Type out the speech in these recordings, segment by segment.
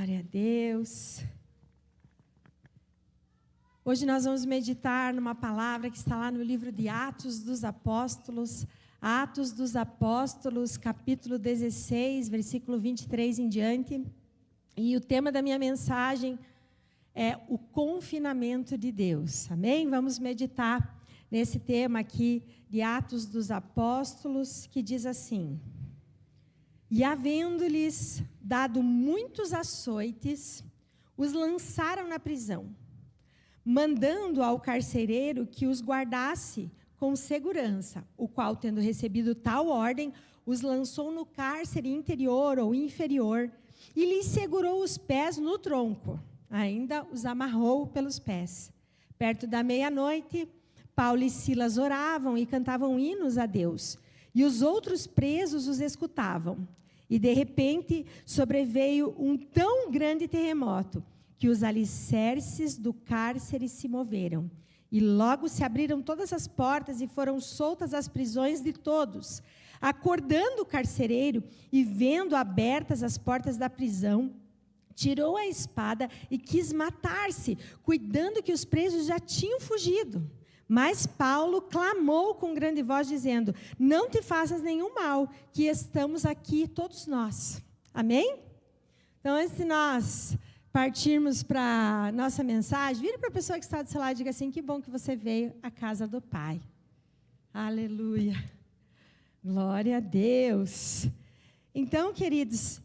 Glória a Deus. Hoje nós vamos meditar numa palavra que está lá no livro de Atos dos Apóstolos, capítulo 16, versículo 23 em diante. E o tema da minha mensagem é o confinamento de Deus. Amém? Vamos meditar nesse tema aqui de Atos dos Apóstolos, que diz assim: E havendo-lhes dado muitos açoites, os lançaram na prisão, mandando ao carcereiro que os guardasse com segurança, o qual, tendo recebido tal ordem, os lançou no cárcere interior ou inferior, e lhes segurou os pés no tronco, ainda os amarrou pelos pés. Perto da meia-noite, Paulo e Silas oravam e cantavam hinos a Deus, e os outros presos os escutavam. E, de repente, sobreveio um tão grande terremoto, que os alicerces do cárcere se moveram. E logo se abriram todas as portas e foram soltas as prisões de todos. Acordando o carcereiro e vendo abertas as portas da prisão, tirou a espada e quis matar-se, cuidando que os presos já tinham fugido. Mas Paulo clamou com grande voz, dizendo: Não te faças nenhum mal, que estamos aqui todos nós. Amém? Então, antes de nós partirmos para a nossa mensagem, vire para a pessoa que está do seu lado e diga assim: que bom que você veio à casa do Pai. Aleluia. Glória a Deus. Então, queridos,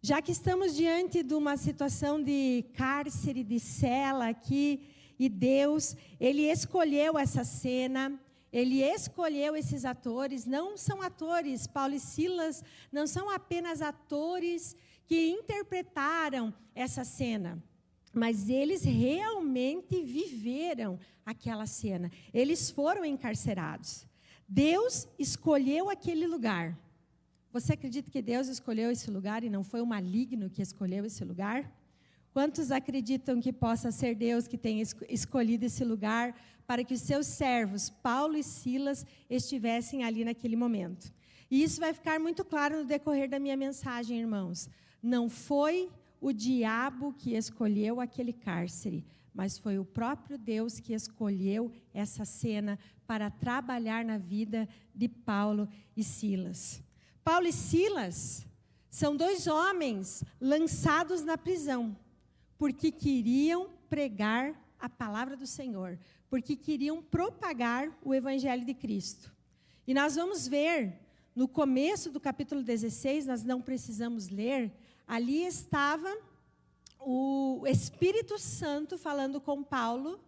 já que estamos diante de uma situação de cárcere, de cela aqui, e Deus, Ele escolheu essa cena, Ele escolheu esses atores, não são atores, Paulo e Silas não são apenas atores que interpretaram essa cena, mas eles realmente viveram aquela cena. Eles foram encarcerados. Deus escolheu aquele lugar. Você acredita que Deus escolheu esse lugar e não foi o maligno que escolheu esse lugar? Quantos acreditam que possa ser Deus que tenha escolhido esse lugar para que os seus servos, Paulo e Silas, estivessem ali naquele momento? E isso vai ficar muito claro no decorrer da minha mensagem, irmãos. Não foi o diabo que escolheu aquele cárcere, mas foi o próprio Deus que escolheu essa cena para trabalhar na vida de Paulo e Silas. Paulo e Silas são dois homens lançados na prisão, porque queriam pregar a palavra do Senhor, porque queriam propagar o Evangelho de Cristo. E nós vamos ver, no começo do capítulo 16, nós não precisamos ler, ali estava o Espírito Santo falando com Paulo.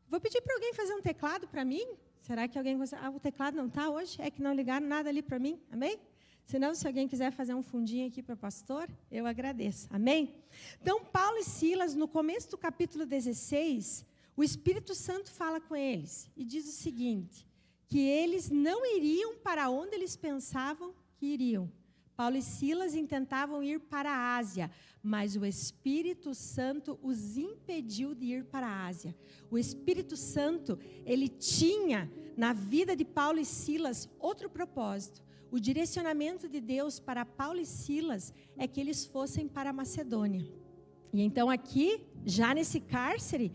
Vou pedir para alguém fazer um teclado para mim. Será que alguém... o teclado não está hoje? É que não ligaram nada ali para mim? Amém? Senão, se alguém quiser fazer um fundinho aqui para o pastor, eu agradeço. Amém? Então, Paulo e Silas, no começo do capítulo 16, o Espírito Santo fala com eles e diz o seguinte, que eles não iriam para onde eles pensavam que iriam. Paulo e Silas intentavam ir para a Ásia, mas o Espírito Santo os impediu de ir para a Ásia. O Espírito Santo, ele tinha na vida de Paulo e Silas outro propósito. O direcionamento de Deus para Paulo e Silas é que eles fossem para a Macedônia. E então aqui, já nesse cárcere,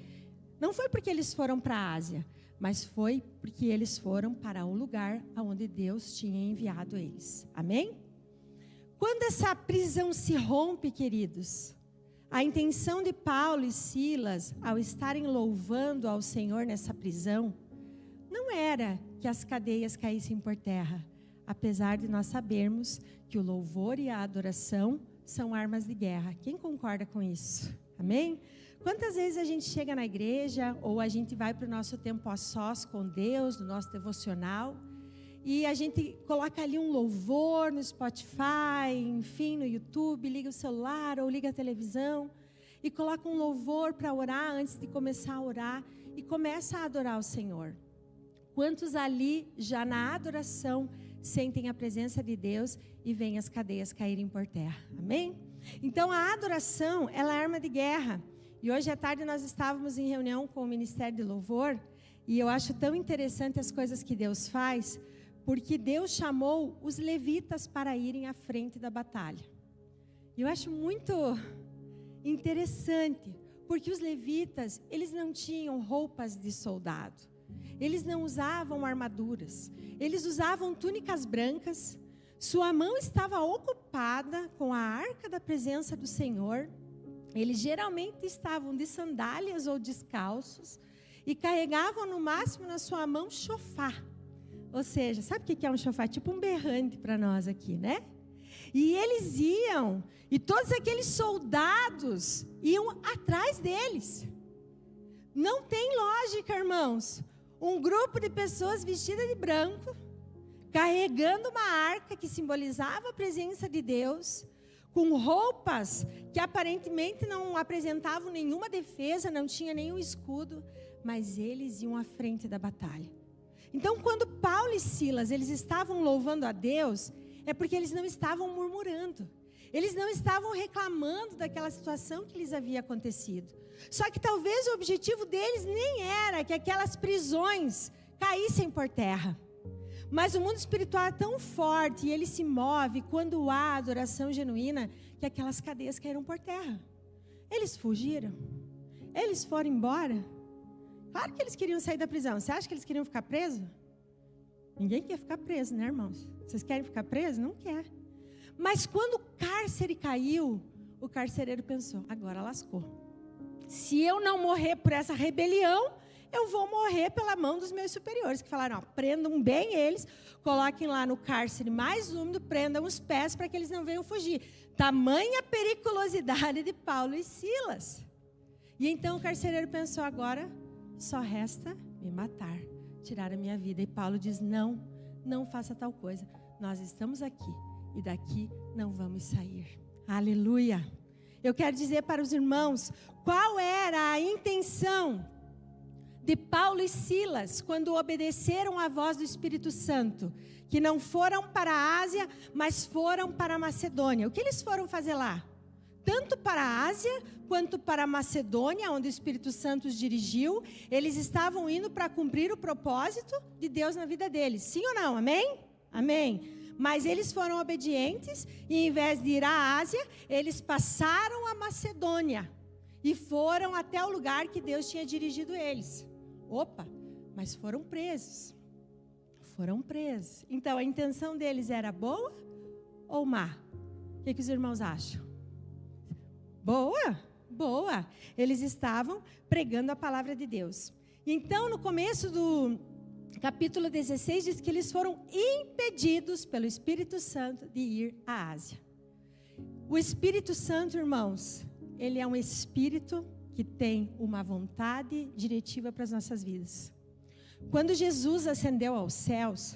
não foi porque eles foram para a Ásia, mas foi porque eles foram para o lugar aonde Deus tinha enviado eles. Amém? Quando essa prisão se rompe, queridos, a intenção de Paulo e Silas, ao estarem louvando ao Senhor nessa prisão, não era que as cadeias caíssem por terra, apesar de nós sabermos que o louvor e a adoração são armas de guerra. Quem concorda com isso? Amém? Quantas vezes a gente chega na igreja, ou a gente vai para o nosso tempo a sós com Deus, no nosso devocional, e a gente coloca ali um louvor no Spotify, enfim, no YouTube, liga o celular ou liga a televisão, e coloca um louvor para orar antes de começar a orar, e começa a adorar o Senhor. Quantos ali, já na adoração, sentem a presença de Deus e veem as cadeias caírem por terra? Amém? Então, a adoração, ela é arma de guerra. E hoje à tarde nós estávamos em reunião com o Ministério de Louvor, e eu acho tão interessante as coisas que Deus faz, porque Deus chamou os levitas para irem à frente da batalha. Eu acho muito interessante, porque os levitas, eles não tinham roupas de soldado. Eles não usavam armaduras. Eles usavam túnicas brancas. Sua mão estava ocupada com a arca da presença do Senhor. Eles geralmente estavam de sandálias ou descalços e carregavam no máximo na sua mão chofar. Ou seja, sabe o que é um chofar? Tipo um berrante para nós aqui, né? E eles iam, e todos aqueles soldados iam atrás deles. Não tem lógica, irmãos. Um grupo de pessoas vestidas de branco, carregando uma arca que simbolizava a presença de Deus, com roupas que aparentemente não apresentavam nenhuma defesa, não tinha nenhum escudo, mas eles iam à frente da batalha. Então, quando Paulo e Silas, eles estavam louvando a Deus, é porque eles não estavam murmurando. Eles não estavam reclamando daquela situação que lhes havia acontecido. Só que talvez o objetivo deles nem era que aquelas prisões caíssem por terra. Mas o mundo espiritual é tão forte e ele se move quando há adoração genuína, que aquelas cadeias caíram por terra. Eles fugiram. Eles foram embora. Claro que eles queriam sair da prisão. Você acha que eles queriam ficar presos? Ninguém quer ficar preso, né, irmãos? Vocês querem ficar presos? Não quer. Mas quando o cárcere caiu, o carcereiro pensou, agora lascou. Se eu não morrer por essa rebelião, eu vou morrer pela mão dos meus superiores, que falaram, ó, prendam bem eles, coloquem lá no cárcere mais úmido, prendam os pés para que eles não venham fugir. Tamanha periculosidade de Paulo e Silas. E então o carcereiro pensou, agora só resta me matar, tirar a minha vida. E Paulo diz, não faça tal coisa. Nós estamos aqui e daqui não vamos sair. Aleluia. Eu quero dizer para os irmãos, qual era a intenção de Paulo e Silas quando obedeceram à voz do Espírito Santo, que não foram para a Ásia, mas foram para a Macedônia. O que eles foram fazer lá? Tanto para a Ásia, quanto para a Macedônia, onde o Espírito Santo os dirigiu, eles estavam indo para cumprir o propósito de Deus na vida deles. Sim ou não? Amém? Amém. Mas eles foram obedientes e, em vez de ir à Ásia, eles passaram a Macedônia e foram até o lugar que Deus tinha dirigido eles. Opa, mas foram presos. Foram presos. Então, a intenção deles era boa ou má? O que os irmãos acham? Boa, boa. Eles estavam pregando a palavra de Deus. Então, no começo do capítulo 16, diz que eles foram impedidos pelo Espírito Santo de ir à Ásia. O Espírito Santo, irmãos, ele é um Espírito que tem uma vontade diretiva para as nossas vidas. Quando Jesus ascendeu aos céus,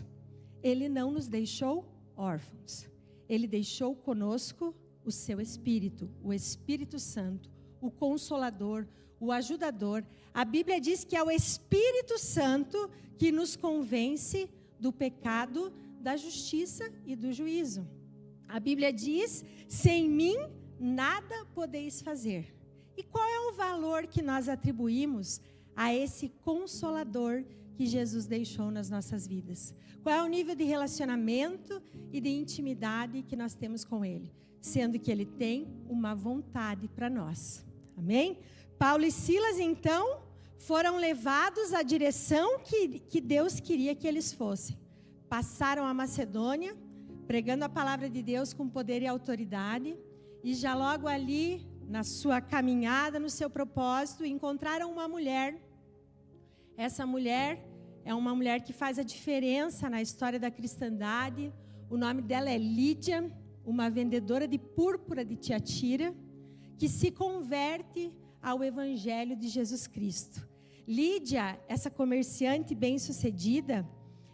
ele não nos deixou órfãos. Ele deixou conosco o seu Espírito, o Espírito Santo, o Consolador, o Ajudador. A Bíblia diz que é o Espírito Santo que nos convence do pecado, da justiça e do juízo. A Bíblia diz, sem mim nada podeis fazer. E qual é o valor que nós atribuímos a esse Consolador que Jesus deixou nas nossas vidas? Qual é o nível de relacionamento e de intimidade que nós temos com Ele? Sendo que Ele tem uma vontade para nós. Amém? Paulo e Silas, então, foram levados à direção que Deus queria que eles fossem. Passaram a Macedônia, pregando a palavra de Deus com poder e autoridade, e já logo ali, na sua caminhada, no seu propósito, encontraram uma mulher. Essa mulher é uma mulher que faz a diferença na história da cristandade. O nome dela é Lídia, uma vendedora de púrpura de Tiatira, que se converte ao Evangelho de Jesus Cristo. Lídia, essa comerciante bem-sucedida,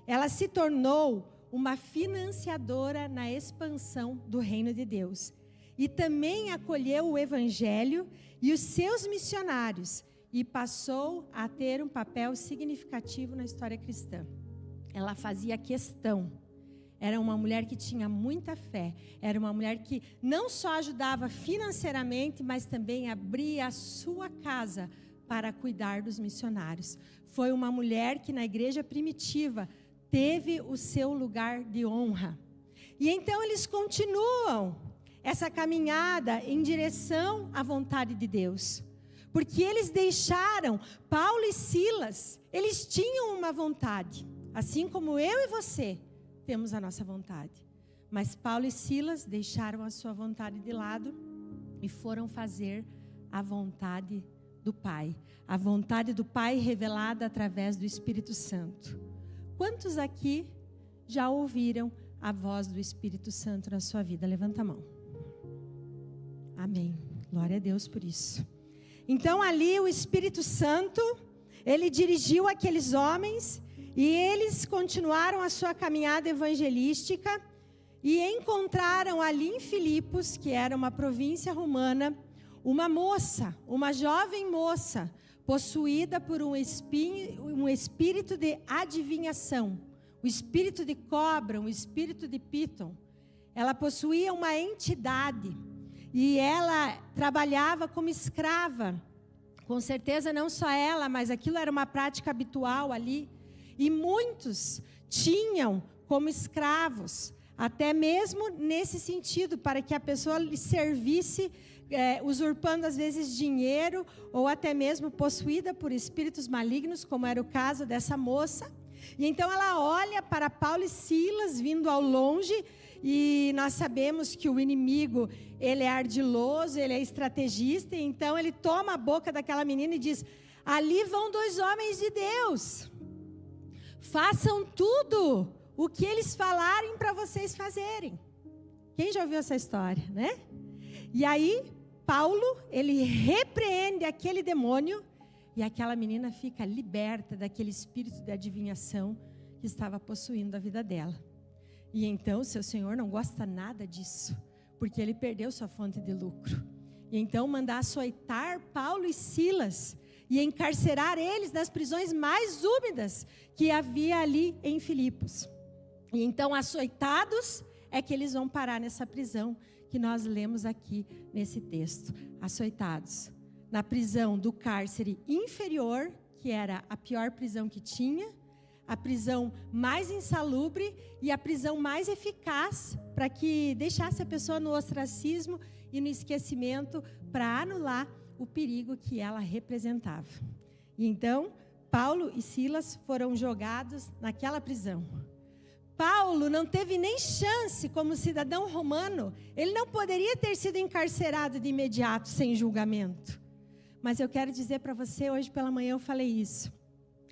ela se tornou uma financiadora na expansão do reino de Deus. E também acolheu o Evangelho e os seus missionários e passou a ter um papel significativo na história cristã. Ela fazia questão. Era uma mulher que tinha muita fé. Era uma mulher que não só ajudava financeiramente, mas também abria a sua casa para cuidar dos missionários. Foi uma mulher que na igreja primitiva teve o seu lugar de honra. E então eles continuam essa caminhada em direção à vontade de Deus. Porque eles deixaram, Paulo e Silas, eles tinham uma vontade, assim como eu e você temos a nossa vontade. Mas Paulo e Silas deixaram a sua vontade de lado e foram fazer a vontade do Pai. A vontade do Pai revelada através do Espírito Santo. Quantos aqui já ouviram a voz do Espírito Santo na sua vida? Levanta a mão. Amém. Glória a Deus por isso. Então ali o Espírito Santo, ele dirigiu aqueles homens e eles continuaram a sua caminhada evangelística e encontraram ali em Filipos, que era uma província romana, uma moça, uma jovem moça, possuída por um espírito de adivinhação, o espírito de cobra, um espírito de Piton. Ela possuía uma entidade e ela trabalhava como escrava. Com certeza não só ela, mas aquilo era uma prática habitual ali. E muitos tinham como escravos, até mesmo nesse sentido, para que a pessoa lhe servisse, usurpando às vezes dinheiro, ou até mesmo possuída por espíritos malignos, como era o caso dessa moça. E então ela olha para Paulo e Silas vindo ao longe, e nós sabemos que o inimigo, ele é ardiloso, ele é estrategista, e então ele toma a boca daquela menina e diz: ali vão 2 homens de Deus, façam tudo o que eles falarem para vocês fazerem. Quem já ouviu essa história, né? E aí, Paulo, ele repreende aquele demônio, e aquela menina fica liberta daquele espírito de adivinhação que estava possuindo a vida dela. E então, seu senhor não gosta nada disso, porque ele perdeu sua fonte de lucro. E então, manda açoitar Paulo e Silas e encarcerar eles nas prisões mais úmidas que havia ali em Filipos. E então, açoitados, é que eles vão parar nessa prisão que nós lemos aqui nesse texto. Açoitados na prisão do cárcere inferior, que era a pior prisão que tinha, a prisão mais insalubre e a prisão mais eficaz para que deixasse a pessoa no ostracismo e no esquecimento, para anular o perigo que ela representava. E então, Paulo e Silas foram jogados naquela prisão. Paulo não teve nem chance como cidadão romano, ele não poderia ter sido encarcerado de imediato, sem julgamento. Mas eu quero dizer para você, hoje pela manhã eu falei isso.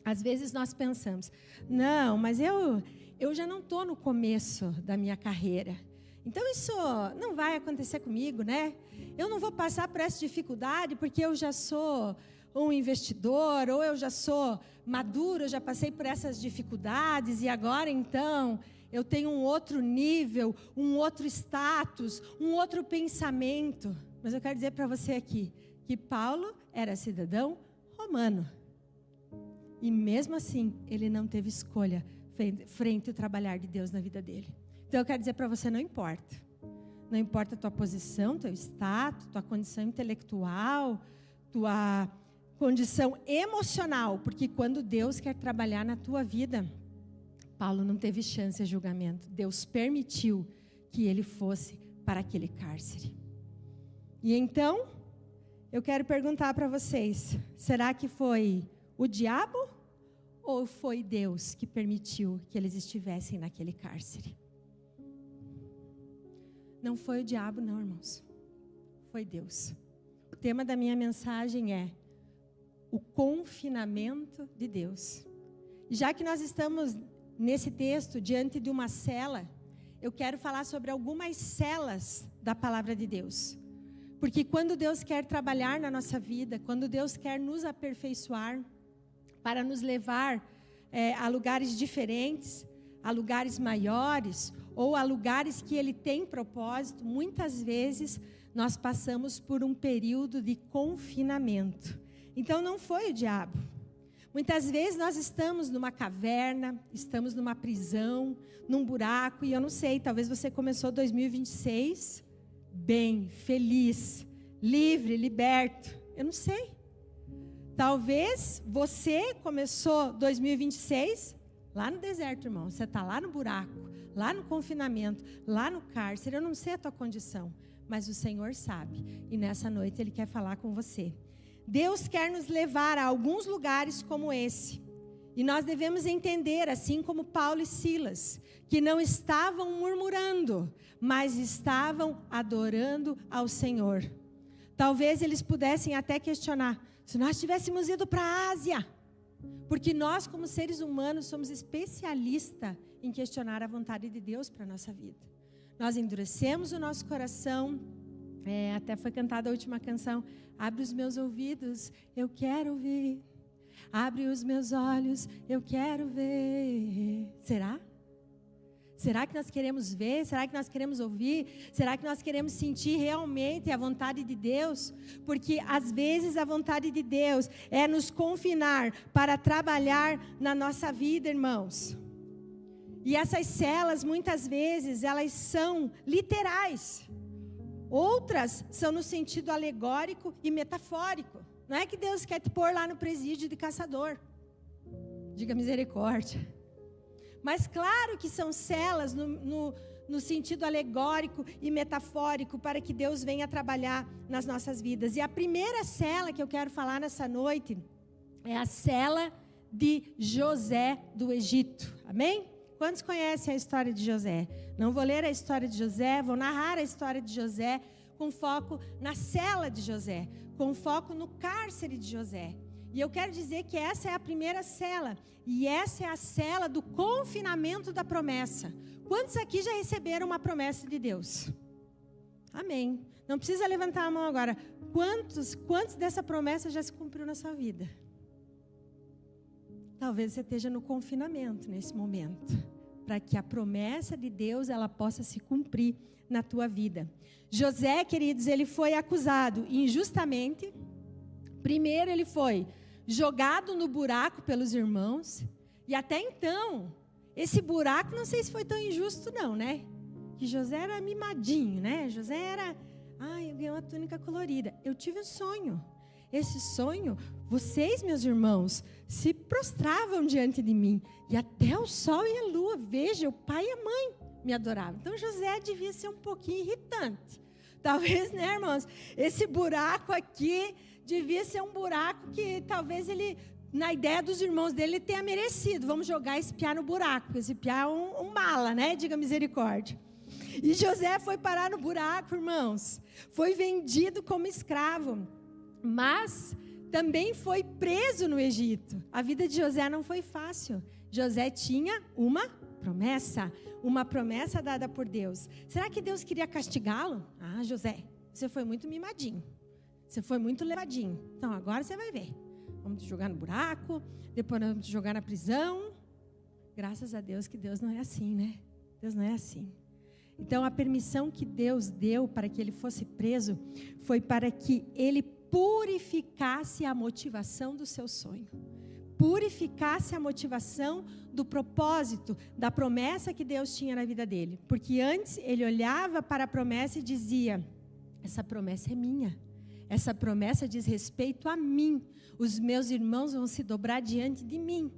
Às vezes nós pensamos, não, mas eu já não estou no começo da minha carreira. Então isso não vai acontecer comigo, né? Eu não vou passar por essa dificuldade porque eu já sou um investidor, ou eu já sou maduro, eu já passei por essas dificuldades, e agora então eu tenho um outro nível, um outro status, um outro pensamento. Mas eu quero dizer para você aqui, que Paulo era cidadão romano. E mesmo assim, ele não teve escolha frente ao trabalhar de Deus na vida dele. Então eu quero dizer para você, não importa. Não importa a tua posição, teu status, tua condição intelectual, tua condição emocional. Porque quando Deus quer trabalhar na tua vida, Paulo não teve chance de julgamento. Deus permitiu que ele fosse para aquele cárcere. E então, eu quero perguntar para vocês, será que foi o diabo ou foi Deus que permitiu que eles estivessem naquele cárcere? Não foi o diabo, não, irmãos. Foi Deus. O tema da minha mensagem é o confinamento de Deus. Já que nós estamos nesse texto diante de uma cela, eu quero falar sobre algumas celas da palavra de Deus. Porque quando Deus quer trabalhar na nossa vida, quando Deus quer nos aperfeiçoar, para nos levar a lugares diferentes, a lugares maiores, ou a lugares que Ele tem propósito, muitas vezes nós passamos por um período de confinamento. Então não foi o diabo. Muitas vezes nós estamos numa caverna, estamos numa prisão, num buraco, e eu não sei, talvez você começou 2026 bem, feliz, livre, liberto, eu não sei. Talvez você começou 2026 lá no deserto, irmão. Você está lá no buraco, lá no confinamento, lá no cárcere. Eu não sei a tua condição, mas o Senhor sabe. E nessa noite Ele quer falar com você. Deus quer nos levar a alguns lugares como esse. E nós devemos entender, assim como Paulo e Silas, que não estavam murmurando, mas estavam adorando ao Senhor. Talvez eles pudessem até questionar, se nós tivéssemos ido para a Ásia, porque nós, como seres humanos, somos especialistas em questionar a vontade de Deus para a nossa vida. Nós endurecemos o nosso coração, até foi cantada a última canção, abre os meus ouvidos, eu quero ouvir. Abre os meus olhos, eu quero ver. Será? Será que nós queremos ver? Será que nós queremos ouvir? Será que nós queremos sentir realmente a vontade de Deus? Porque às vezes a vontade de Deus é nos confinar para trabalhar na nossa vida, irmãos. E essas celas, muitas vezes, elas são literais. Outras são no sentido alegórico e metafórico. Não é que Deus quer te pôr lá no presídio de caçador. Diga misericórdia. Mas claro que são celas no sentido alegórico e metafórico para que Deus venha trabalhar nas nossas vidas. E a primeira cela que eu quero falar nessa noite é a cela de José do Egito. Amém? Quantos conhecem a história de José? Não vou ler a história de José, vou narrar a história de José com foco na cela de José, com foco no cárcere de José. E eu quero dizer que essa é a primeira cela, e essa é a cela do confinamento da promessa. Quantos aqui já receberam uma promessa de Deus? Amém. Não precisa levantar a mão agora. Quantos dessa promessa já se cumpriu na sua vida? Talvez você esteja no confinamento nesse momento, para que a promessa de Deus ela possa se cumprir na tua vida. José, queridos, ele foi acusado injustamente. Primeiro ele foi jogado no buraco pelos irmãos. E até então, esse buraco, não sei se foi tão injusto não, né? Que José era mimadinho, né? José era, eu ganhei uma túnica colorida. Eu tive um sonho. Esse sonho, vocês, meus irmãos, se prostravam diante de mim. E até o sol e a lua, veja, o pai e a mãe me adoravam. Então José devia ser um pouquinho irritante. Talvez, né, irmãos? Esse buraco aqui devia ser um buraco que talvez ele, na ideia dos irmãos dele, ele tenha merecido. Vamos jogar esse piá no buraco, porque esse piá é um mala, né? Diga misericórdia. E José foi parar no buraco, irmãos. Foi vendido como escravo. Mas também foi preso no Egito. A vida de José não foi fácil. José tinha uma promessa dada por Deus. Será que Deus queria castigá-lo? José, você foi muito mimadinho. Você foi muito levadinho. Então agora você vai ver. Vamos te jogar no buraco, depois vamos te jogar na prisão. Graças a Deus que Deus não é assim, né? Deus não é assim. Então a permissão que Deus deu para que ele fosse preso foi para que ele purificasse a motivação do seu sonho. Purificasse a motivação do propósito, da promessa que Deus tinha na vida dele. Porque antes ele olhava para a promessa e dizia, essa promessa é minha. Essa promessa diz respeito a mim. Os meus irmãos vão se dobrar diante de mim.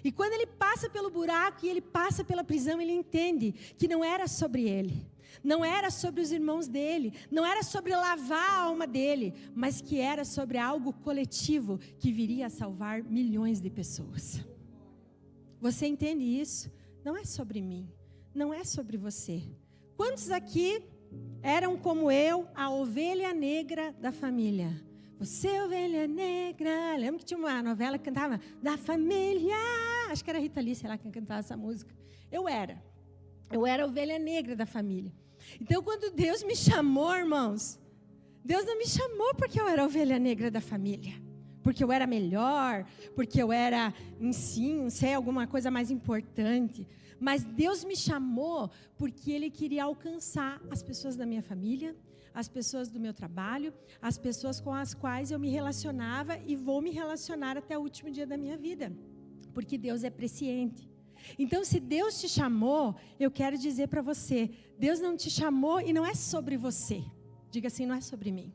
E quando ele passa pelo buraco e ele passa pela prisão, ele entende que não era sobre ele. Não era sobre os irmãos dele, não era sobre lavar a alma dele, mas que era sobre algo coletivo que viria a salvar milhões de pessoas. Você entende isso? Não é sobre mim, não é sobre você. Quantos aqui eram como eu, a ovelha negra da família? Você, ovelha negra. Lembra que tinha uma novela que cantava da família? Acho que era Rita Lee, sei lá, quem cantava essa música. Eu era a ovelha negra da família. Então, quando Deus me chamou, irmãos, Deus não me chamou porque eu era a ovelha negra da família, porque eu era melhor, porque eu era, não sei, alguma coisa mais importante. Mas Deus me chamou porque Ele queria alcançar as pessoas da minha família, as pessoas do meu trabalho, as pessoas com as quais eu me relacionava e vou me relacionar até o último dia da minha vida, porque Deus é presciente. Então, se Deus te chamou, eu quero dizer para você, Deus não te chamou e não é sobre você. Diga assim, não é sobre mim.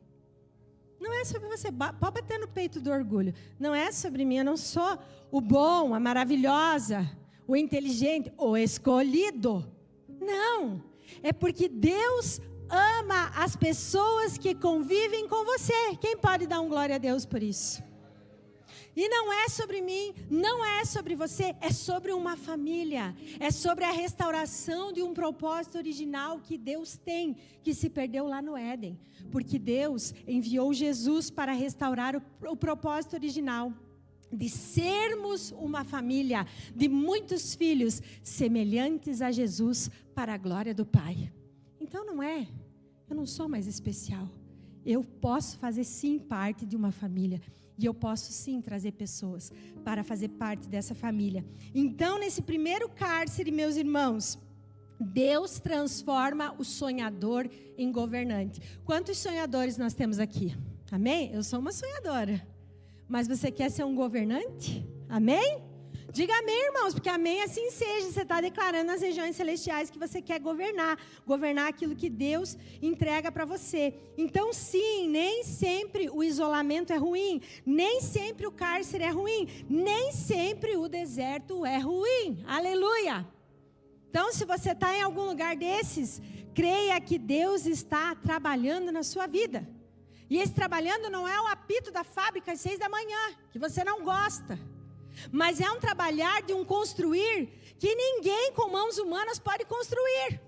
Não é sobre você, pode bater no peito do orgulho. Não é sobre mim, eu não sou o bom, a maravilhosa, o inteligente, o escolhido. Não, é porque Deus ama as pessoas que convivem com você. Quem pode dar um glória a Deus por isso? E não é sobre mim, não é sobre você, é sobre uma família. É sobre a restauração de um propósito original que Deus tem, que se perdeu lá no Éden. Porque Deus enviou Jesus para restaurar o propósito original de sermos uma família de muitos filhos semelhantes a Jesus para a glória do Pai. Então eu não sou mais especial. Eu posso fazer sim parte de uma família. E eu posso sim trazer pessoas para fazer parte dessa família. Então, nesse primeiro cárcere, meus irmãos, Deus transforma o sonhador em governante. Quantos sonhadores nós temos aqui? Amém? Eu sou uma sonhadora. Mas você quer ser um governante? Amém? Diga amém, irmãos, porque amém assim seja. Você está declarando nas regiões celestiais que você quer governar aquilo que Deus entrega para você. Então sim, nem sempre o isolamento é ruim, nem sempre o cárcere é ruim, nem sempre o deserto é ruim. Aleluia! Então se você está em algum lugar desses, creia que Deus está trabalhando na sua vida. E esse trabalhando não é o apito da fábrica às 6 da manhã, que você não gosta. Mas é um trabalhar de um construir que ninguém com mãos humanas pode construir.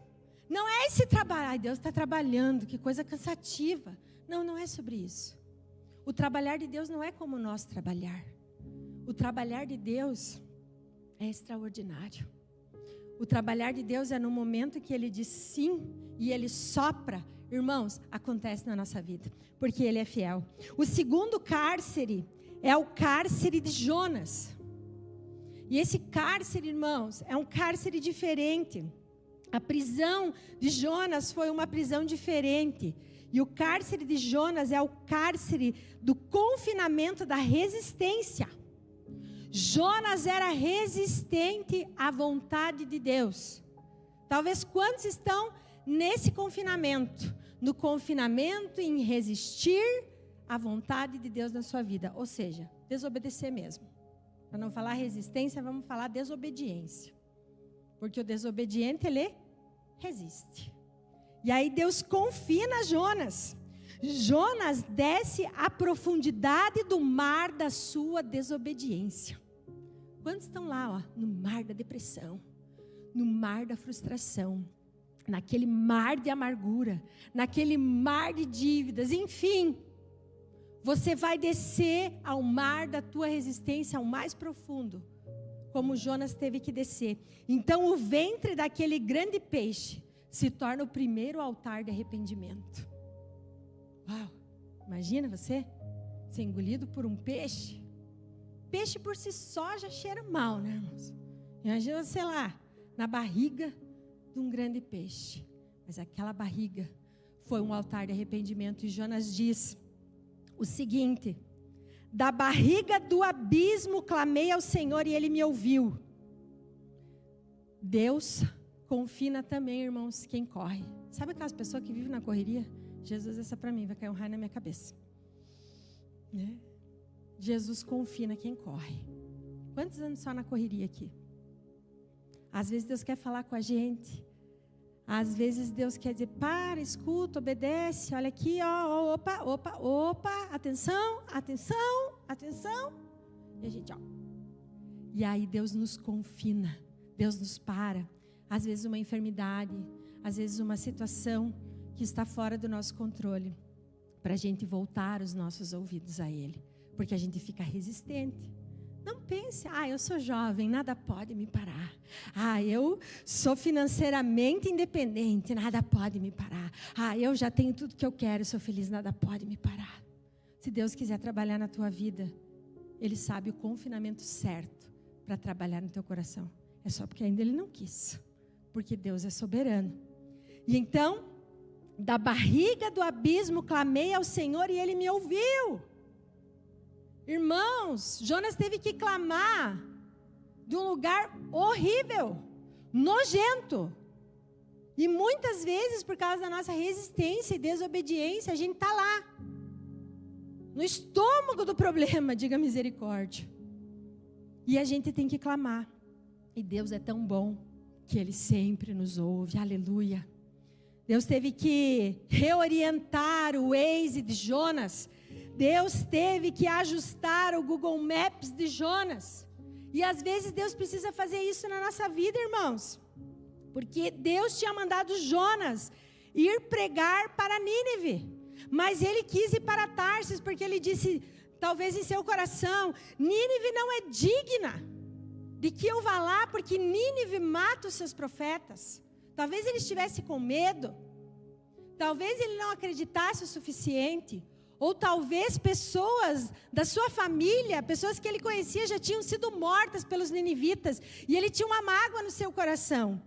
Não é esse trabalho, ai, Deus está trabalhando, que coisa cansativa. Não, não é sobre isso. O trabalhar de Deus não é como o nosso trabalhar. O trabalhar de Deus é extraordinário. O trabalhar de Deus é no momento que Ele diz sim e Ele sopra. Irmãos, acontece na nossa vida, porque Ele é fiel. O segundo cárcere é o cárcere de Jonas. E esse cárcere, irmãos, é um cárcere diferente. A prisão de Jonas foi uma prisão diferente. E o cárcere de Jonas é o cárcere do confinamento da resistência. Jonas era resistente à vontade de Deus. Talvez quantos estão nesse confinamento? No confinamento em resistir à vontade de Deus na sua vida. Ou seja, desobedecer mesmo. Para não falar resistência, vamos falar desobediência. Porque o desobediente, ele resiste. E aí Deus confina Jonas. Jonas desce à profundidade do mar da sua desobediência. Quantos estão lá, ó, no mar da depressão, no mar da frustração, naquele mar de amargura, naquele mar de dívidas, enfim. Você vai descer ao mar da tua resistência, ao mais profundo, como Jonas teve que descer. Então o ventre daquele grande peixe se torna o primeiro altar de arrependimento. Uau, imagina você ser engolido por um peixe. Peixe por si só já cheira mal, né, irmãos? Imagina, sei lá, na barriga de um grande peixe. Mas aquela barriga foi um altar de arrependimento. E Jonas diz o seguinte: da barriga do abismo clamei ao Senhor e Ele me ouviu. Deus confina também, irmãos, quem corre. Sabe aquelas pessoas que vivem na correria? Jesus, essa para mim, vai cair um raio na minha cabeça. Né? Jesus confina quem corre. Quantos anos só na correria aqui? Às vezes Deus quer falar com a gente. Às vezes Deus quer dizer, para, escuta, obedece, olha aqui, ó, opa, atenção. E a gente, ó. E aí Deus nos confina, Deus nos para. Às vezes uma enfermidade, às vezes uma situação que está fora do nosso controle, para a gente voltar os nossos ouvidos a Ele, porque a gente fica resistente. Não pense, eu sou jovem, nada pode me parar. Eu sou financeiramente independente, nada pode me parar. Eu já tenho tudo que eu quero, sou feliz, nada pode me parar. Se Deus quiser trabalhar na tua vida, Ele sabe o confinamento certo para trabalhar no teu coração. É só porque ainda Ele não quis, porque Deus é soberano. E então, da barriga do abismo clamei ao Senhor e Ele me ouviu. Irmãos, Jonas teve que clamar de um lugar horrível, nojento. E muitas vezes, por causa da nossa resistência e desobediência, a gente está lá, no estômago do problema, diga misericórdia. E a gente tem que clamar. E Deus é tão bom que Ele sempre nos ouve, aleluia. Deus teve que reorientar o Waze de Jonas. Deus teve que ajustar o Google Maps de Jonas. E às vezes Deus precisa fazer isso na nossa vida, irmãos. Porque Deus tinha mandado Jonas ir pregar para Nínive. Mas ele quis ir para Tarsis, porque ele disse, talvez em seu coração, Nínive não é digna de que eu vá lá, porque Nínive mata os seus profetas. Talvez ele estivesse com medo. Talvez ele não acreditasse o suficiente. Ou talvez pessoas da sua família, pessoas que ele conhecia, já tinham sido mortas pelos ninivitas. E ele tinha uma mágoa no seu coração.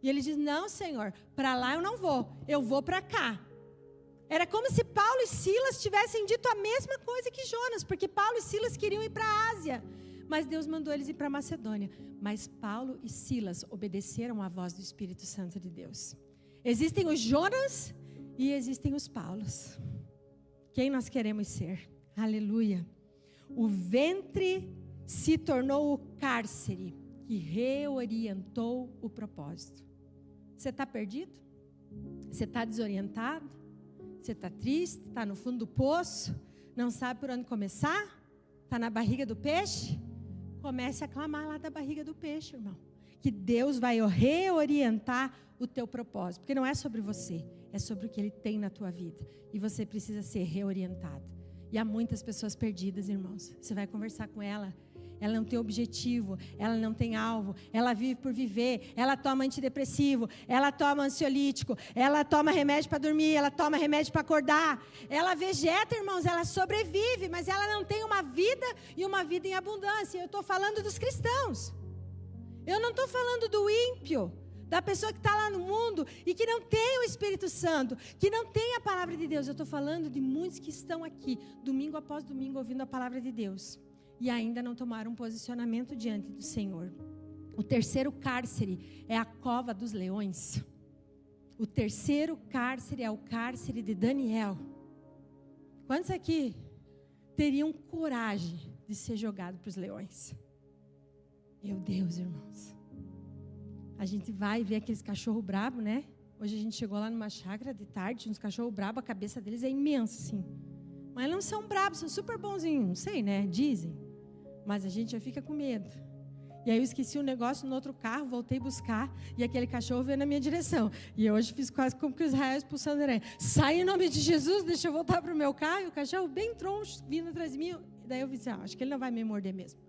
E ele diz, não, Senhor, para lá eu não vou, eu vou para cá. Era como se Paulo e Silas tivessem dito a mesma coisa que Jonas, porque Paulo e Silas queriam ir para a Ásia. Mas Deus mandou eles ir para Macedônia. Mas Paulo e Silas obedeceram à voz do Espírito Santo de Deus. Existem os Jonas e existem os Paulos. Quem nós queremos ser? Aleluia. O ventre se tornou o cárcere que reorientou o propósito. Você está perdido? Você está desorientado? Você está triste? Está no fundo do poço? Não sabe por onde começar? Está na barriga do peixe? Comece a clamar lá da barriga do peixe, irmão. Que Deus vai reorientar o teu propósito. Porque não é sobre você, é sobre o que Ele tem na tua vida. E você precisa ser reorientado. E há muitas pessoas perdidas, irmãos. Você vai conversar com ela. Ela não tem objetivo, ela não tem alvo, ela vive por viver, ela toma antidepressivo, ela toma ansiolítico, ela toma remédio para dormir, ela toma remédio para acordar, ela vegeta, irmãos, ela sobrevive, mas ela não tem uma vida e uma vida em abundância. Eu estou falando dos cristãos, eu não estou falando do ímpio, da pessoa que está lá no mundo e que não tem o Espírito Santo, que não tem a palavra de Deus. Eu estou falando de muitos que estão aqui, domingo após domingo, ouvindo a palavra de Deus. E ainda não tomaram um posicionamento diante do Senhor. O terceiro cárcere é a cova dos leões. O terceiro cárcere é o cárcere de Daniel. Quantos aqui teriam coragem de ser jogado para os leões? Meu Deus, irmãos. A gente vai ver aqueles cachorros bravos, né? Hoje a gente chegou lá numa chácara de tarde, uns cachorros bravos, a cabeça deles é imensa, assim. Mas não são bravos, são super bonzinhos, não sei, né? Dizem. Mas a gente já fica com medo. E aí eu esqueci um negócio no outro carro, voltei buscar, e aquele cachorro veio na minha direção. E hoje fiz quase como que Israel expulsando a aranha. Sai em nome de Jesus, deixa eu voltar para o meu carro. E o cachorro bem troncho, vindo atrás de mim. E daí eu disse, acho que ele não vai me morder mesmo.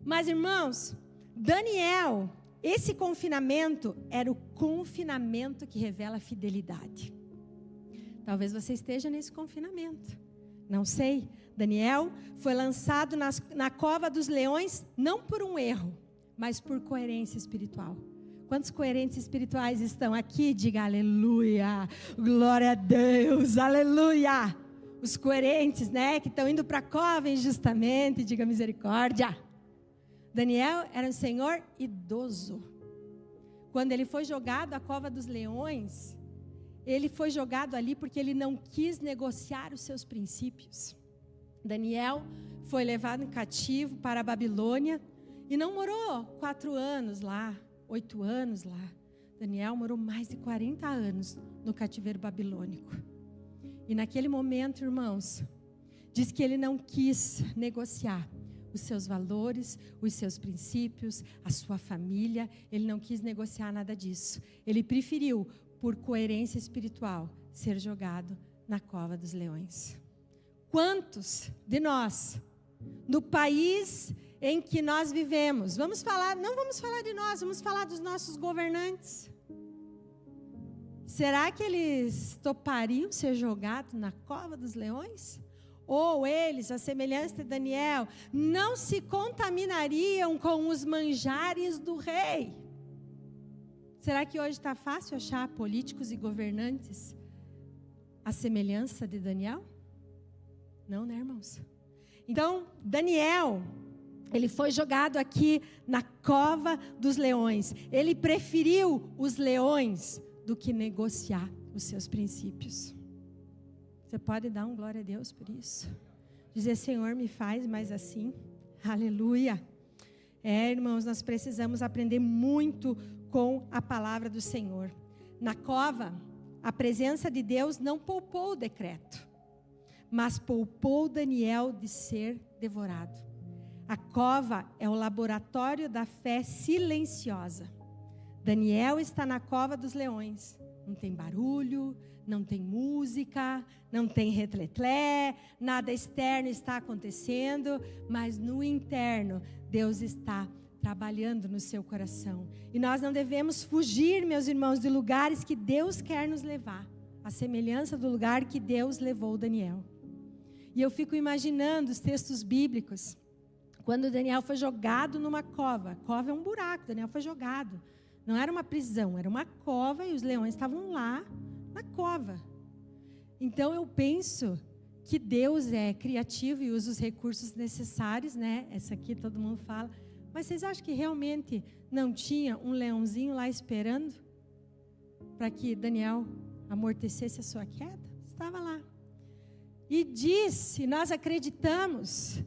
Mas, irmãos, Daniel, esse confinamento era o confinamento que revela fidelidade. Talvez você esteja nesse confinamento. Não sei. Daniel foi lançado na cova dos leões, não por um erro, mas por coerência espiritual. Quantos coerentes espirituais estão aqui? Diga aleluia, glória a Deus, aleluia. Os coerentes, né, que estão indo para a cova injustamente, diga misericórdia. Daniel era um senhor idoso. Quando ele foi jogado à cova dos leões, ele foi jogado ali porque ele não quis negociar os seus princípios. Daniel foi levado em cativo para a Babilônia e não morou 4 anos lá, 8 anos lá. Daniel morou mais de 40 anos no cativeiro babilônico. E naquele momento, irmãos, diz que ele não quis negociar os seus valores, os seus princípios, a sua família. Ele não quis negociar nada disso. Ele preferiu, por coerência espiritual, ser jogado na cova dos leões. Quantos de nós, no país em que nós vivemos, não vamos falar de nós, vamos falar dos nossos governantes. Será que eles topariam ser jogados na cova dos leões? Ou eles, a semelhança de Daniel, não se contaminariam com os manjares do rei? Será que hoje está fácil achar políticos e governantes a semelhança de Daniel? Não, né, irmãos? Então, Daniel, ele foi jogado aqui na cova dos leões. Ele preferiu os leões do que negociar os seus princípios. Você pode dar um glória a Deus por isso? Dizer, Senhor, me faz mais assim. Aleluia. Irmãos, nós precisamos aprender muito com a palavra do Senhor. Na cova, a presença de Deus não poupou o decreto, mas poupou Daniel de ser devorado. A cova é o laboratório da fé silenciosa. Daniel está na cova dos leões. Não tem barulho, não tem música, não tem retletlé, nada externo está acontecendo, mas no interno, Deus está trabalhando no seu coração. E nós não devemos fugir, meus irmãos, de lugares que Deus quer nos levar, a semelhança do lugar que Deus levou Daniel. E eu fico imaginando os textos bíblicos, quando Daniel foi jogado numa cova. Cova é um buraco, Daniel foi jogado. Não era uma prisão, era uma cova e os leões estavam lá na cova. Então eu penso que Deus é criativo e usa os recursos necessários, né? Essa aqui todo mundo fala. Mas vocês acham que realmente não tinha um leãozinho lá esperando para que Daniel amortecesse a sua queda? Estava lá. E disse, nós acreditamos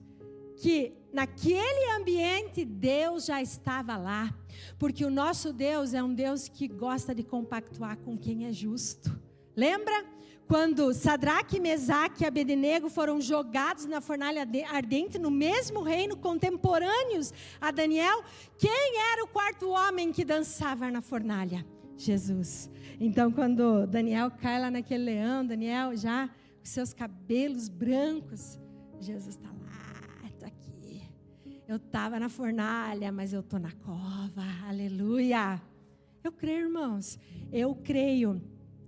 que naquele ambiente Deus já estava lá, porque o nosso Deus é um Deus que gosta de compactuar com quem é justo. Lembra quando Sadraque, Mesaque e Abednego foram jogados na fornalha ardente no mesmo reino, contemporâneos a Daniel? Quem era o quarto homem que dançava na fornalha? Jesus. Então quando Daniel cai lá naquele leão, Daniel já com seus cabelos brancos, Jesus está lá. Eu estava na fornalha, mas eu estou na cova, aleluia. Eu creio, irmãos, eu creio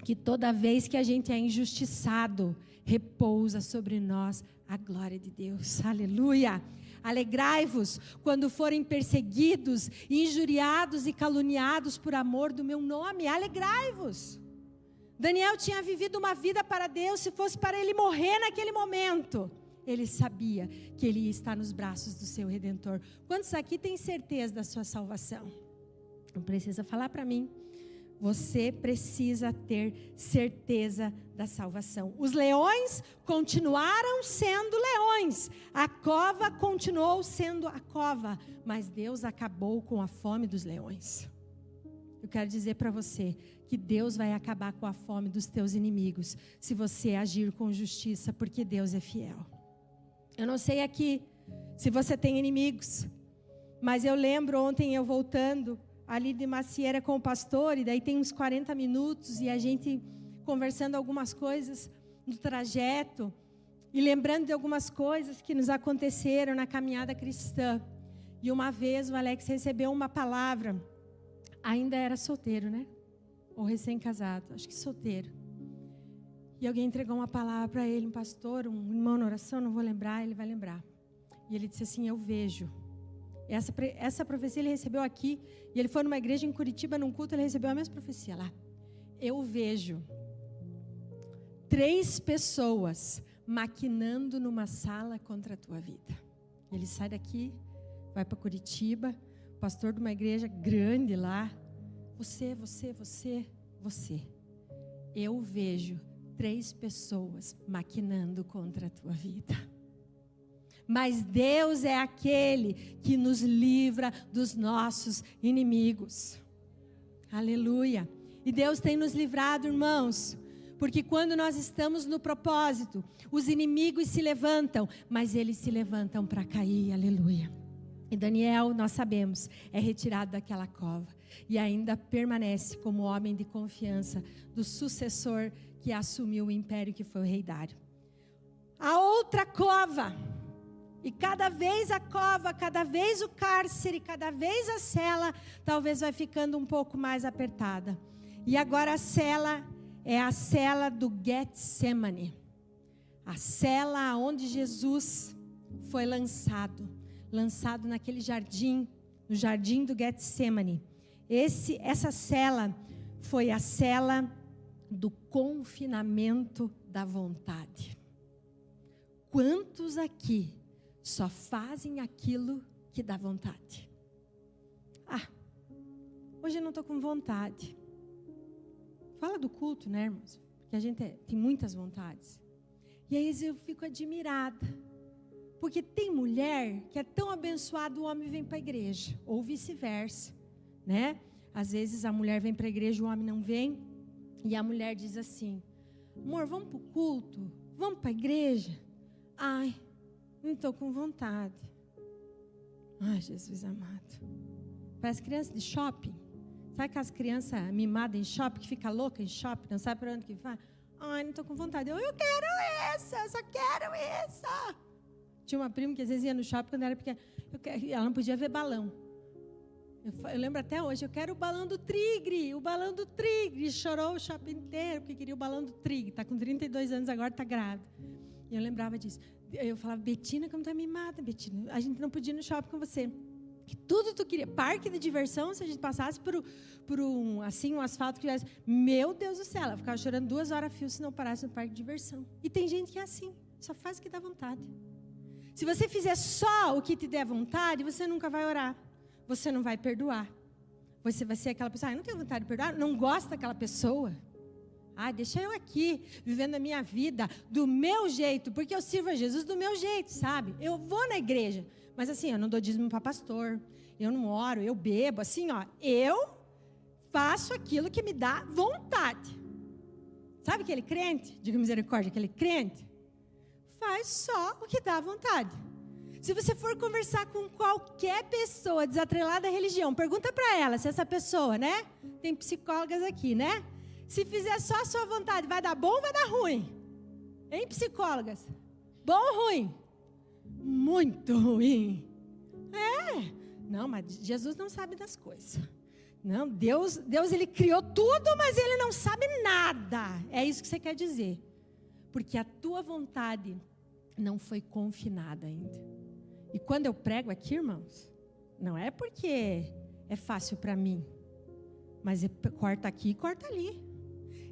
que toda vez que a gente é injustiçado, repousa sobre nós a glória de Deus, aleluia. Alegrai-vos quando forem perseguidos, injuriados e caluniados por amor do meu nome, alegrai-vos. Daniel tinha vivido uma vida para Deus, se fosse para ele morrer naquele momento, ele sabia que ele ia estar nos braços do seu Redentor. Quantos aqui têm certeza da sua salvação? Não precisa falar para mim. Você precisa ter certeza da salvação. Os leões continuaram sendo leões. A cova continuou sendo a cova. Mas Deus acabou com a fome dos leões. Eu quero dizer para você que Deus vai acabar com a fome dos teus inimigos, se você agir com justiça, porque Deus é fiel. Eu não sei aqui se você tem inimigos, mas eu lembro ontem eu voltando ali de Macieira com o pastor, e daí tem uns 40 minutos, e a gente conversando algumas coisas no trajeto, e lembrando de algumas coisas que nos aconteceram na caminhada cristã. E uma vez o Alex recebeu uma palavra, ainda era solteiro, né? Ou recém-casado, acho que solteiro. E alguém entregou uma palavra para ele, um pastor, um irmão na oração, não vou lembrar, ele vai lembrar. E ele disse assim, eu vejo. Essa profecia ele recebeu aqui, e ele foi numa igreja em Curitiba, num culto, ele recebeu a mesma profecia lá. Eu vejo 3 pessoas maquinando numa sala contra a tua vida. Ele sai daqui, vai para Curitiba, pastor de uma igreja grande lá. Você. Eu vejo 3 pessoas maquinando contra a tua vida. Mas Deus é aquele que nos livra dos nossos inimigos. Aleluia. E Deus tem nos livrado, irmãos, porque quando nós estamos no propósito, os inimigos se levantam, mas eles se levantam para cair. Aleluia. E Daniel, nós sabemos, é retirado daquela cova e ainda permanece como homem de confiança do sucessor que assumiu o império, que foi o rei Dário. A outra cova, e cada vez a cova, cada vez o cárcere, cada vez a cela, talvez vai ficando um pouco mais apertada. E agora a cela é a cela do Getsemane, a cela onde Jesus foi lançado naquele jardim, no jardim do Getsemane. Essa cela foi a cela do confinamento da vontade. Quantos aqui só fazem aquilo que dá vontade? Hoje eu não estou com vontade. Fala do culto, né, irmãos? Porque a gente tem muitas vontades. E aí eu fico admirada. Porque tem mulher que é tão abençoada, o homem vem para a igreja. Ou vice-versa, né? Às vezes a mulher vem para a igreja e o homem não vem. E a mulher diz assim: amor, vamos para o culto? Vamos para a igreja? Ai, não estou com vontade. Ai, Jesus amado. Parece criança de shopping. Sabe aquelas crianças mimadas em shopping, que fica louca em shopping, não sabe para onde que vai? Ai, não estou com vontade. Eu quero essa, só quero essa. Tinha uma prima que às vezes ia no shopping quando era pequena. Ela não podia ver balão. Eu lembro até hoje, eu quero o balão do Tigre, o balão do Tigre. Chorou o shopping inteiro porque queria o balão do Tigre. Está com 32 anos agora, está grávida. E eu lembrava disso. Eu falava, Betina, como tu é mimada, Betina. A gente não podia ir no shopping com você. Que tudo tu queria. Parque de diversão, se a gente passasse por um asfalto que tivesse. Meu Deus do céu, ela ficava chorando 2 horas a fio se não parasse no parque de diversão. E tem gente que é assim, só faz o que dá vontade. Se você fizer só o que te der vontade, você nunca vai orar. Você não vai perdoar. Você vai ser aquela pessoa, não tenho vontade de perdoar, não gosta daquela pessoa. Deixa eu aqui, vivendo a minha vida do meu jeito, porque eu sirvo a Jesus do meu jeito, sabe? Eu vou na igreja, mas assim, eu não dou dízimo para pastor, eu não oro, eu bebo, assim, eu faço aquilo que me dá vontade. Sabe aquele crente, diga misericórdia, aquele crente? Faz só o que dá vontade. Se você for conversar com qualquer pessoa desatrelada à religião, pergunta para ela se essa pessoa, né? Tem psicólogas aqui, né? Se fizer só a sua vontade, vai dar bom ou vai dar ruim? Hein, psicólogas? Bom ou ruim? Muito ruim. Não, mas Jesus não sabe das coisas. Não, Deus ele criou tudo, mas ele não sabe nada. É isso que você quer dizer. Porque a tua vontade não foi confinada ainda. E quando eu prego aqui, irmãos, não é porque é fácil para mim, mas corta aqui e corta ali.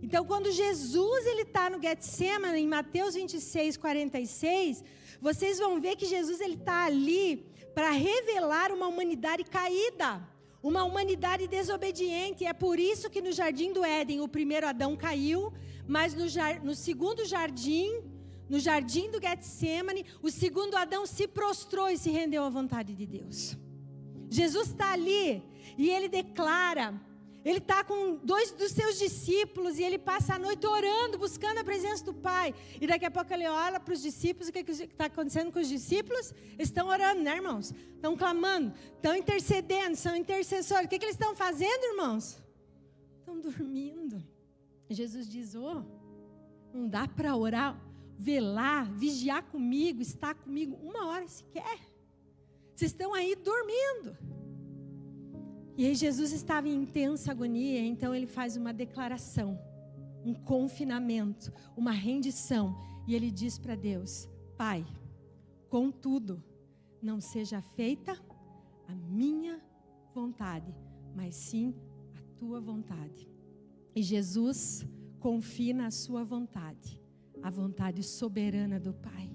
Então, quando Jesus está no Getsemane, em Mateus 26, 46, vocês vão ver que Jesus está ali para revelar uma humanidade caída, uma humanidade desobediente. É por isso que no Jardim do Éden, o primeiro Adão caiu, mas no segundo jardim, no jardim do Getsemane, o segundo Adão se prostrou e se rendeu à vontade de Deus. Jesus está ali e ele declara, ele está com 2 dos seus discípulos e ele passa a noite orando, buscando a presença do Pai. E daqui a pouco ele olha para os discípulos, o que está acontecendo com os discípulos? Eles estão orando, né, irmãos? Estão clamando, estão intercedendo, são intercessores. O que eles estão fazendo, irmãos? Estão dormindo. Jesus diz, não dá para orar, velar, vigiar comigo, estar comigo 1 hora sequer. Vocês estão aí dormindo. E aí Jesus estava em intensa agonia, então ele faz uma declaração, um confinamento, uma rendição. E ele diz para Deus, Pai, contudo, não seja feita a minha vontade, mas sim a tua vontade. E Jesus confina a sua vontade, a vontade soberana do Pai.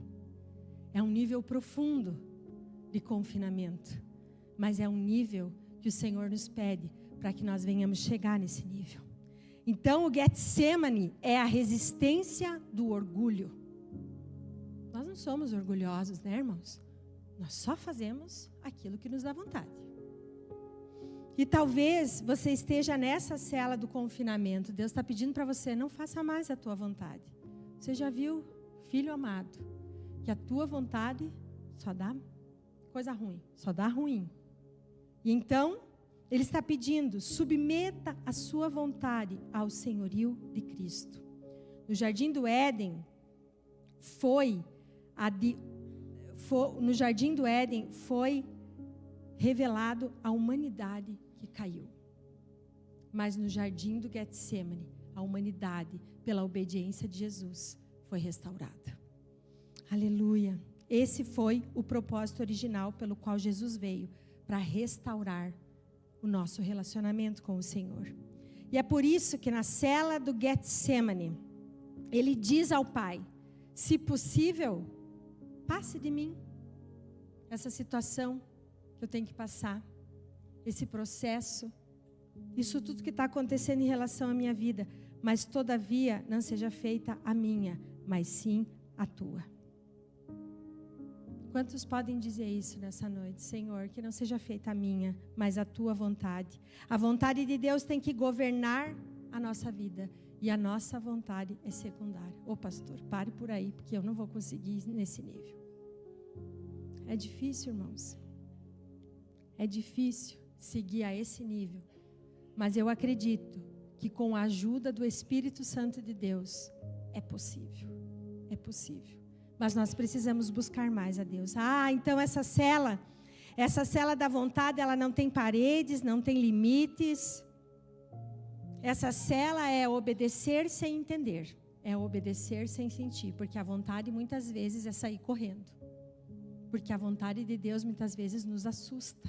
É um nível profundo de confinamento, mas é um nível que o Senhor nos pede para que nós venhamos chegar nesse nível. Então o Getsemane é a resistência do orgulho. Nós não somos orgulhosos, né, irmãos? Nós só fazemos aquilo que nos dá vontade. E talvez você esteja nessa cela do confinamento. Deus está pedindo para você, não faça mais a tua vontade. Você já viu, filho amado, que a tua vontade só dá coisa ruim, só dá ruim. E então, ele está pedindo, submeta a sua vontade ao senhorio de Cristo. No Jardim do Éden, foi revelado a humanidade que caiu. Mas no Jardim do Getsemane, a humanidade, pela obediência de Jesus, foi restaurada. Aleluia. Esse foi o propósito original pelo qual Jesus veio, para restaurar o nosso relacionamento com o Senhor. E é por isso que na cela do Getsemane, ele diz ao Pai, se possível, passe de mim essa situação que eu tenho que passar, esse processo, isso tudo que está acontecendo em relação à minha vida, mas todavia não seja feita a minha, mas sim a tua. Quantos podem dizer isso nessa noite? Senhor, que não seja feita a minha, mas a tua vontade. A vontade de Deus tem que governar a nossa vida. E a nossa vontade é secundária. Ô pastor, pare por aí, porque eu não vou conseguir nesse nível. É difícil, irmãos. É difícil seguir a esse nível. Mas eu acredito que com a ajuda do Espírito Santo de Deus, é possível. É possível. Mas nós precisamos buscar mais a Deus. Então essa cela da vontade, ela não tem paredes, não tem limites. Essa cela é obedecer sem entender. É obedecer sem sentir. Porque a vontade muitas vezes é sair correndo. Porque a vontade de Deus muitas vezes nos assusta.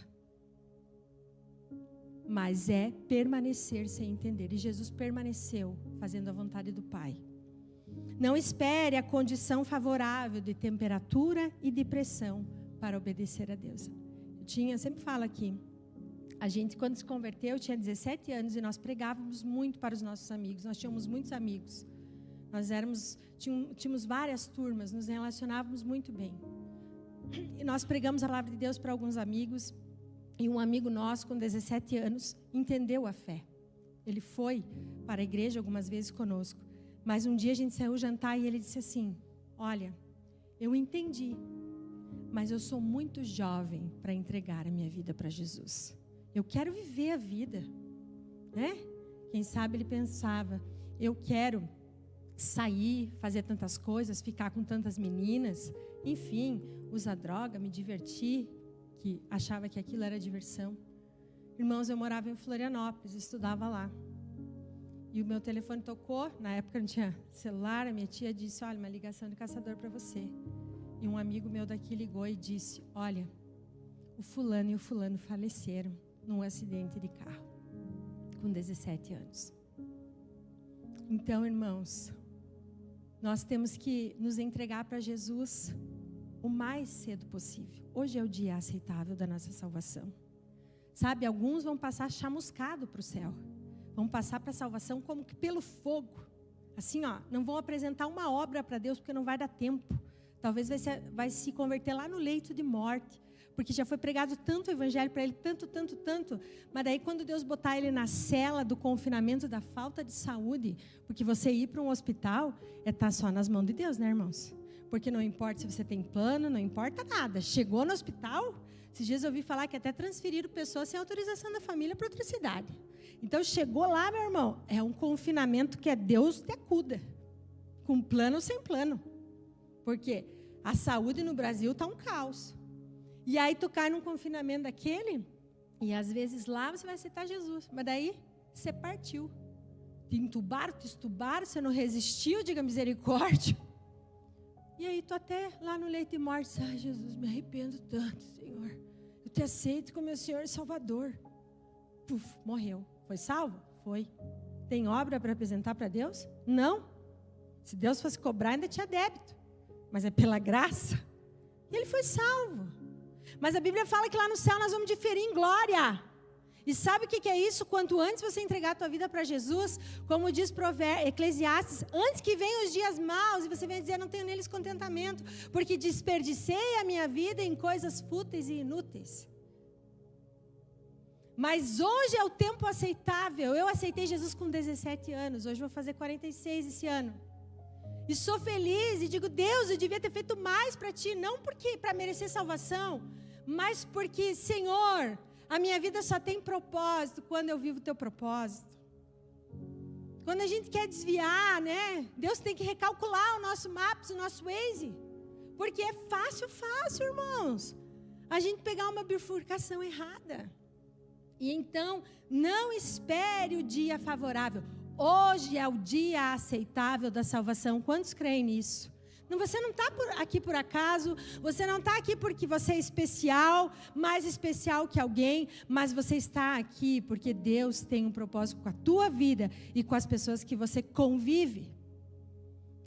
Mas é permanecer sem entender. E Jesus permaneceu fazendo a vontade do Pai. Não espere a condição favorável de temperatura e de pressão para obedecer a Deus. Eu sempre falo aqui, a gente quando se converteu tinha 17 anos e nós pregávamos muito para os nossos amigos. Nós tínhamos muitos amigos. Tínhamos várias turmas, nos relacionávamos muito bem. E nós pregamos a palavra de Deus para alguns amigos. E um amigo nosso, com 17 anos, entendeu a fé. Ele foi para a igreja algumas vezes conosco. Mas um dia a gente saiu jantar e ele disse assim: olha, eu entendi, mas eu sou muito jovem para entregar a minha vida para Jesus. Eu quero viver a vida, né? Quem sabe ele pensava, eu quero sair, fazer tantas coisas, ficar com tantas meninas, enfim, usar droga, me divertir, que achava que aquilo era diversão. Irmãos, eu morava em Florianópolis, estudava lá. E o meu telefone tocou, na época não tinha celular, a minha tia disse, olha, uma ligação de caçador para você. E um amigo meu daqui ligou e disse, olha, o fulano e o fulano faleceram num acidente de carro, com 17 anos. Então, irmãos, nós temos que nos entregar para Jesus o mais cedo possível. Hoje é o dia aceitável da nossa salvação. Sabe, alguns vão passar chamuscado para o céu. Vão passar para a salvação como que pelo fogo. Assim, não vão apresentar uma obra para Deus porque não vai dar tempo. Talvez vai se converter lá no leito de morte. Porque já foi pregado tanto o evangelho para ele, tanto. Mas daí quando Deus botar ele na cela do confinamento da falta de saúde, porque você ir para um hospital é estar só nas mãos de Deus, né, irmãos? Porque não importa se você tem plano, não importa nada. Chegou no hospital, esses dias eu ouvi falar que até transferiram pessoas sem autorização da família para outra cidade. Então chegou lá, meu irmão, é um confinamento que é Deus te acuda. Com plano ou sem plano. Porque a saúde no Brasil está um caos. E aí tu cai num confinamento daquele, e às vezes lá você vai aceitar Jesus. Mas daí você partiu. Te entubaram, te estubaram, você não resistiu, diga misericórdia. E aí tu até lá no leito de morte, Jesus, me arrependo tanto, Senhor. Eu te aceito como meu Senhor e Salvador. Puf, morreu. Foi salvo? Foi. Tem obra para apresentar para Deus? Não. Se Deus fosse cobrar, ainda tinha débito. Mas é pela graça. E ele foi salvo. Mas a Bíblia fala que lá no céu nós vamos diferir em glória. E sabe o que é isso? Quanto antes você entregar a tua vida para Jesus, como diz Eclesiastes, antes que venham os dias maus, e você venha dizer, não tenho neles contentamento, porque desperdicei a minha vida em coisas fúteis e inúteis. Mas hoje é o tempo aceitável. Eu aceitei Jesus com 17 anos, hoje vou fazer 46 esse ano. E sou feliz e digo, Deus, eu devia ter feito mais para ti, não porque para merecer salvação, mas porque, Senhor, a minha vida só tem propósito quando eu vivo o teu propósito. Quando a gente quer desviar, né? Deus tem que recalcular o nosso Maps, o nosso Waze. Porque é fácil, irmãos, a gente pegar uma bifurcação errada. E então, não espere o dia favorável. Hoje é o dia aceitável da salvação. Quantos creem nisso? Você não está aqui por acaso, você não está aqui porque você é especial, mais especial que alguém, mas você está aqui porque Deus tem um propósito com a tua vida e com as pessoas que você convive.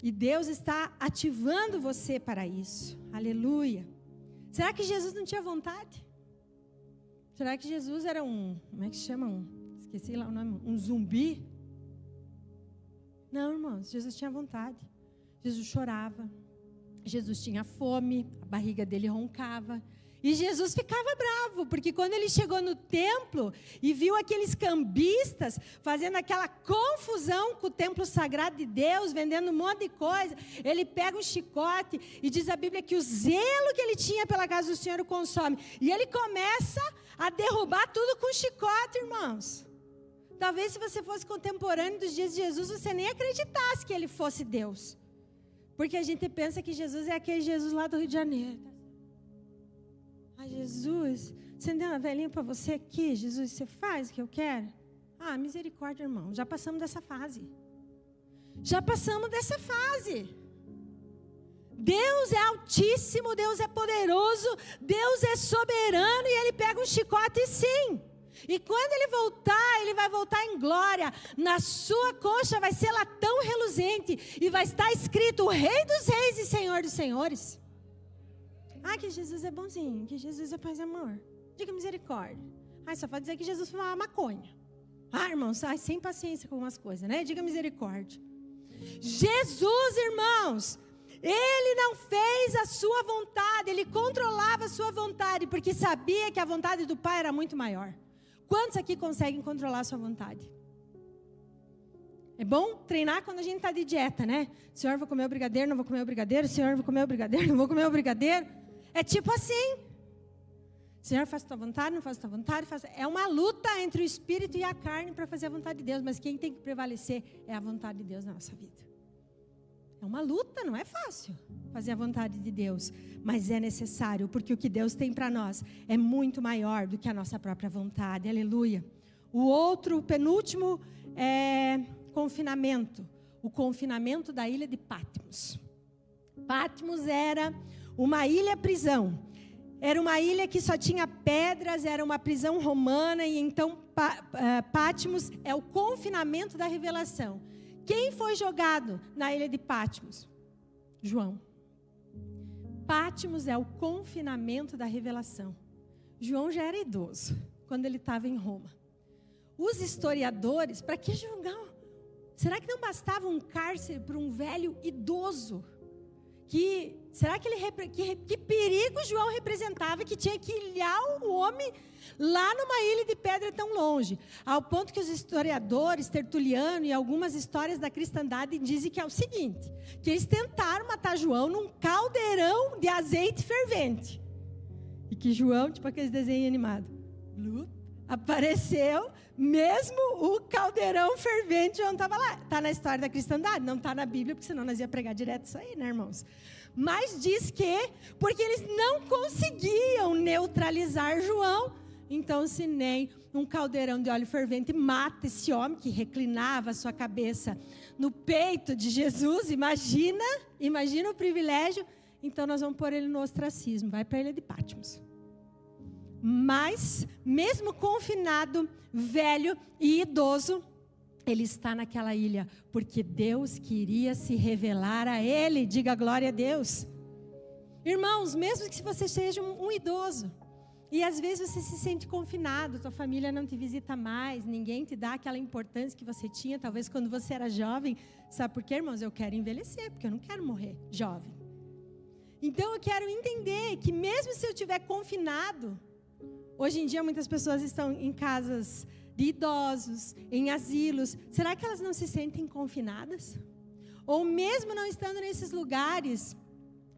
E Deus está ativando você para isso. Aleluia. Será que Jesus não tinha vontade? Será que Jesus era como é que chama? Esqueci lá o nome, um zumbi? Não, irmãos, Jesus tinha vontade. Jesus chorava, Jesus tinha fome, a barriga dele roncava. E Jesus ficava bravo, porque quando ele chegou no templo e viu aqueles cambistas fazendo aquela confusão com o templo sagrado de Deus, vendendo um monte de coisa, ele pega um chicote e diz a Bíblia que o zelo que ele tinha pela casa do Senhor o consome. E ele começa a derrubar tudo com chicote, irmãos. Talvez se você fosse contemporâneo dos dias de Jesus, você nem acreditasse que ele fosse Deus. Porque a gente pensa que Jesus é aquele Jesus lá do Rio de Janeiro. Ah, Jesus, você deu uma velhinha para você aqui, Jesus, você faz o que eu quero? Ah, misericórdia, irmão, já passamos dessa fase. Já passamos dessa fase. Deus é altíssimo, Deus é poderoso, Deus é soberano e Ele pega um chicote e sim. E quando Ele voltar, Ele vai voltar em glória. Na sua coxa vai ser latão reluzente e vai estar escrito: o Rei dos Reis e Senhor dos Senhores. Ah, que Jesus é bonzinho, que Jesus é paz e amor. Diga misericórdia. Ah, só pode dizer que Jesus fumava maconha. Ah, irmãos, sem paciência com algumas coisas, né? Diga misericórdia. Jesus, irmãos, Ele não fez a sua vontade, Ele controlava a sua vontade, porque sabia que a vontade do Pai era muito maior. Quantos aqui conseguem controlar a sua vontade? É bom treinar quando a gente está de dieta, né? Senhor, vou comer o brigadeiro, não vou comer o brigadeiro. Senhor, vou comer o brigadeiro, não vou comer o brigadeiro. É tipo assim. Senhor, faça a tua vontade, não faça a tua vontade. É uma luta entre o espírito e a carne para fazer a vontade de Deus. Mas quem tem que prevalecer é a vontade de Deus na nossa vida. É uma luta, não é fácil fazer a vontade de Deus. Mas é necessário, porque o que Deus tem para nós é muito maior do que a nossa própria vontade. Aleluia. O penúltimo confinamento. O confinamento da ilha de Patmos. Patmos era uma ilha-prisão. Era uma ilha que só tinha pedras, era uma prisão romana. E então Patmos é o confinamento da revelação. Quem foi jogado na ilha de Patmos? João. Patmos é o confinamento da revelação. João já era idoso quando ele estava em Roma. Os historiadores, para que julgar? Será que não bastava um cárcere para um velho idoso? Será que que perigo João representava, que tinha que ilhar o homem lá numa ilha de pedra tão longe? Ao ponto que os historiadores, Tertuliano e algumas histórias da cristandade dizem que é o seguinte, que eles tentaram matar João num caldeirão de azeite fervente. E que João, tipo aqueles desenhos animados, apareceu, mesmo o caldeirão fervente, João estava lá. Está na história da cristandade, não está na Bíblia, porque senão nós ia pregar direto isso aí, né, irmãos? Mas diz que, porque eles não conseguiam neutralizar João, então se nem um caldeirão de óleo fervente mata esse homem que reclinava a sua cabeça no peito de Jesus, imagina o privilégio, então nós vamos pôr ele no ostracismo, vai para a ilha de Patmos. Mas, mesmo confinado, velho e idoso, ele está naquela ilha, porque Deus queria se revelar a ele. Diga glória a Deus. Irmãos, mesmo que você seja um idoso, e às vezes você se sente confinado, tua família não te visita mais, ninguém te dá aquela importância que você tinha, talvez quando você era jovem. Sabe por quê, irmãos? Eu quero envelhecer, porque eu não quero morrer jovem. Então eu quero entender que mesmo se eu estiver confinado, hoje em dia muitas pessoas estão em casas de idosos, em asilos. Será que elas não se sentem confinadas? Ou mesmo não estando nesses lugares,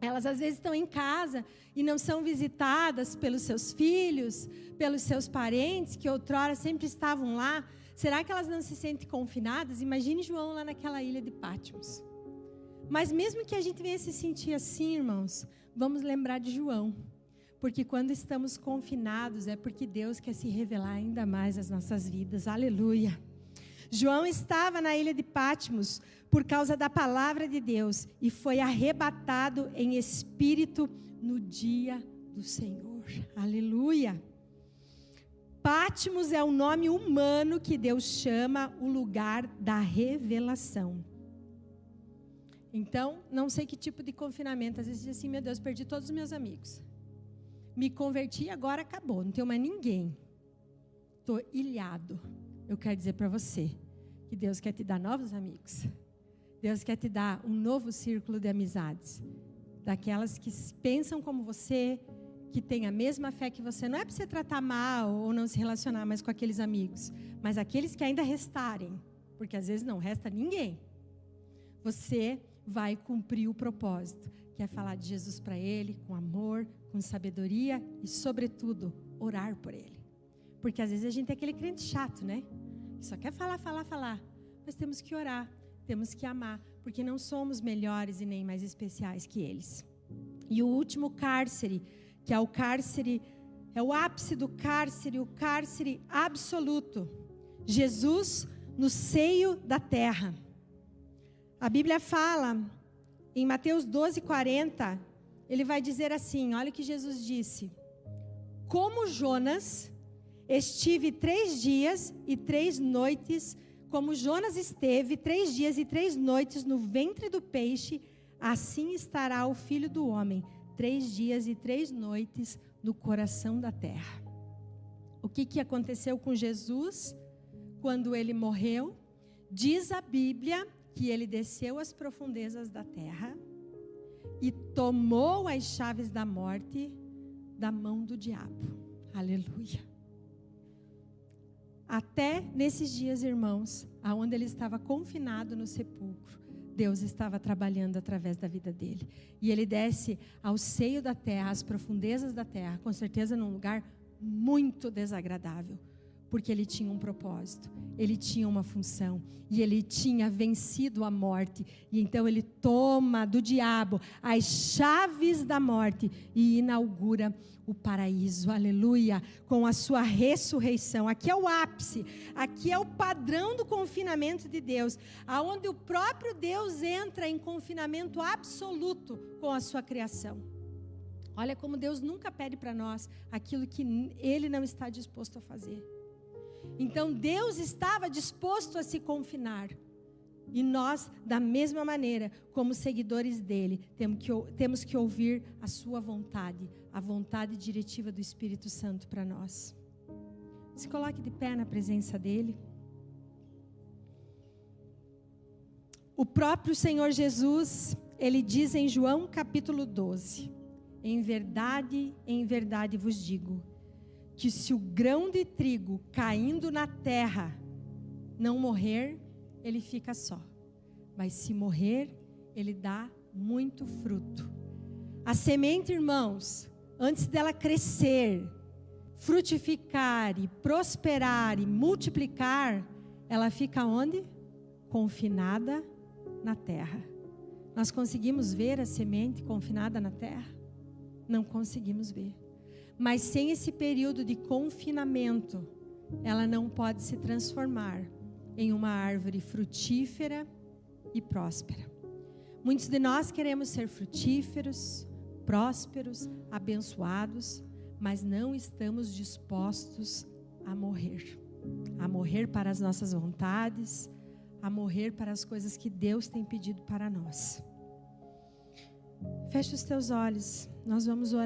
elas às vezes estão em casa e não são visitadas pelos seus filhos, pelos seus parentes, que outrora sempre estavam lá. Será que elas não se sentem confinadas? Imagine João lá naquela ilha de Patmos. Mas mesmo que a gente venha se sentir assim, irmãos, vamos lembrar de João. Porque quando estamos confinados, é porque Deus quer se revelar ainda mais às nossas vidas. Aleluia. João estava na ilha de Patmos por causa da palavra de Deus e foi arrebatado em espírito no dia do Senhor. Aleluia. Patmos é o nome humano que Deus chama o lugar da revelação. Então, não sei que tipo de confinamento. Às vezes diz assim, meu Deus, perdi todos os meus amigos. Me converti, agora acabou, não tenho mais ninguém. Estou ilhado. Eu quero dizer para você que Deus quer te dar novos amigos. Deus quer te dar um novo círculo de amizades. Daquelas que pensam como você, que tem a mesma fé que você. Não é para você tratar mal ou não se relacionar mais com aqueles amigos, mas aqueles que ainda restarem, porque às vezes não resta ninguém. Você vai cumprir o propósito, que é falar de Jesus para ele, com amor, com sabedoria e, sobretudo, orar por ele. Porque às vezes a gente é aquele crente chato, né? Que só quer falar. Mas temos que orar, temos que amar, porque não somos melhores e nem mais especiais que eles. E o último cárcere, que é o cárcere, é o ápice do cárcere, o cárcere absoluto. Jesus no seio da terra. A Bíblia fala, em Mateus 12:40, ele vai dizer assim, olha o que Jesus disse: como Jonas, estive 3 dias e 3 noites, como Jonas esteve 3 dias e 3 noites no ventre do peixe, assim estará o Filho do Homem, 3 dias e 3 noites no coração da terra. O que aconteceu com Jesus quando ele morreu? Diz a Bíblia que ele desceu às profundezas da terra e tomou as chaves da morte da mão do diabo. Aleluia. Até nesses dias, irmãos, aonde ele estava confinado no sepulcro, Deus estava trabalhando através da vida dele. E ele desce ao seio da terra, às profundezas da terra, com certeza num lugar muito desagradável, porque ele tinha um propósito, ele tinha uma função, e ele tinha vencido a morte. E então ele toma do diabo as chaves da morte e inaugura o paraíso, aleluia, com a sua ressurreição. Aqui é o ápice, aqui é o padrão do confinamento de Deus, aonde o próprio Deus entra em confinamento absoluto com a sua criação. Olha como Deus nunca pede para nós aquilo que Ele não está disposto a fazer. Então Deus estava disposto a se confinar. E nós, da mesma maneira, como seguidores dele, temos que ouvir a sua vontade, a vontade diretiva do Espírito Santo para nós. Se coloque de pé na presença dele. O próprio Senhor Jesus, ele diz em João capítulo 12: em verdade vos digo, que se o grão de trigo caindo na terra não morrer, ele fica só. Mas se morrer, ele dá muito fruto. A semente, irmãos, antes dela crescer, frutificar e prosperar e multiplicar, ela fica onde? Confinada na terra. Nós conseguimos ver a semente confinada na terra? Não conseguimos ver. Mas sem esse período de confinamento, ela não pode se transformar em uma árvore frutífera e próspera. Muitos de nós queremos ser frutíferos, prósperos, abençoados, mas não estamos dispostos a morrer para as nossas vontades, a morrer para as coisas que Deus tem pedido para nós. Feche os teus olhos, nós vamos orar.